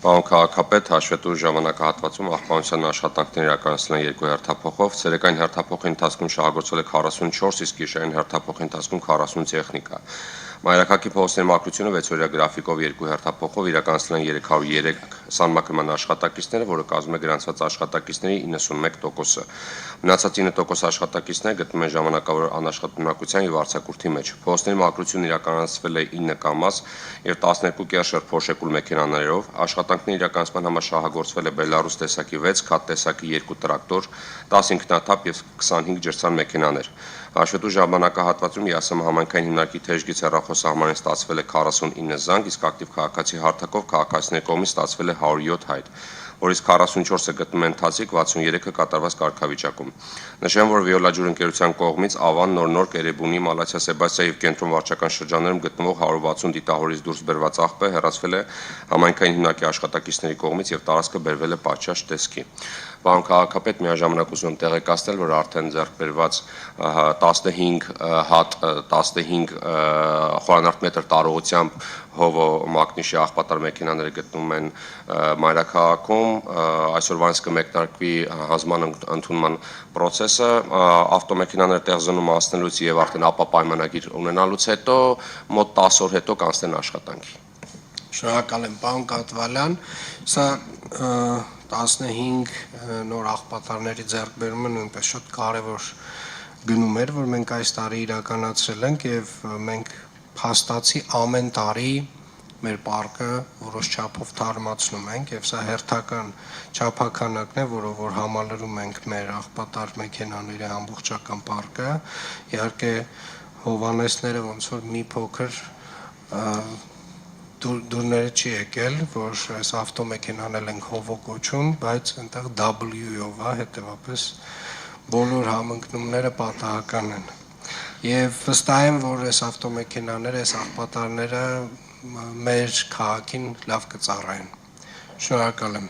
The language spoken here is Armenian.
Պարոն քաղաքապետ, հաշվետու ժամանակահատվածում աղբանության աշխատանքներ իրականացնել են երկու հերթափոխով, ցերեկային հերթափոխի ընթացքում շահագործվել է 44, իսկ գիշերային հերթափոխի ընթացքում 40 տեխնիկա։ Մայրաքաղաքի փողոցների մաքրությունը 6-օրյա գրաֆիկով երկու հերթափոխով իրականացնել են 303 սանմակրման աշխատակիցները, որը կազմում է գրանցված աշխատակիցների 91%-ը։ Մնացած 9% աշխատակիցները գտնվում են ժամանակավոր անաշխատունակության եւ արձակուրդի մեջ։ Փողոցների մաքրությունն իրականացվել է 9 կամազ եւ 12 կերշեր փոշեկուլ մեքենաներով։ Աշխատանքների իրականացման համար շահագործվել է Բելարուս տեսակի 6, Քաթ տեսակի 2 տրակտոր, 10 ինքնաթափ եւ 25 ջրցան մեքենաներ։ Հաշվետու ժամանակահատվածում ԵԱՍՄ համայնքային հիմնարկի թեժգից հեռախոսահամարին ստացվել է 49 զանգ, իսկ ակտիվ քաղաքացի հարթակով քաղաքացիների կողմից ստացվել է 107 հայտ, որից 44-ը գտնվում է ընթացիկ, 63-ը կատարված կարգավիճակում։ Նշեմ, որ Վիոլաջուր ընկերության կողմից Ավան, Նոր, Կերեբունի, Մալաթիա, Սեբաստիա եւ Կենտրոն վարչական շրջաններում գտնվող 160 դիտահորից դուրս բերված աղբը հեռացվել է համայնքային հիմնարկի աշխատակիցների կողմից եւ տարածքը բերվել է պատշաճ տեսքի։ Պարոն քաղաքապետ, միաժամանակ ուզում եմ տեղեկացնել, որ արդեն ձեռք բերված 15 հատ 15 խորանարդ մետր տարողությամբ հովո մակնիշի աղբատար մեքենաները գտնվում են Մայրաքաղաքում, այսօրվանից կմեկնարկվի հանձնման ընդունման process-ը, ավտոմեքենաները տեղզոնում հասնելուց եւ արդեն ապա պայմանագիր ունենալուց հետո մոտ 10 օր հետո կանցնեն աշխատանքի։ Շնորհակալ եմ, պարոն Կատվալյան, սա 15 նոր աղբատարների ձեռքբերումը նույնպես շատ կարևոր գնում էր, որ մենք այս տարի իրականացրել ենք եւ մենք փաստացի ամեն տարի մեր պարկը որոշ չափով թարմացնում ենք եւ սա հերթական չափականակն է, որով որ համալրում ենք մեր աղբատար մեքենաների ամբողջական պարկը։ Իհարկե հովանեսները ոնց որ մի փոքր դուրները չի եկել, որ այս ավտոմեքենան ենք հովո կոչում, բայց այնտեղ W-ով է, հետեւապես բոլոր համընկնումները պատահական են։ Եվ վստահ եմ, որ այս ավտոմեքենաները, այս աղբատարները մեր քաղաքին լավ կծառայեն։ Շնորհակալ եմ։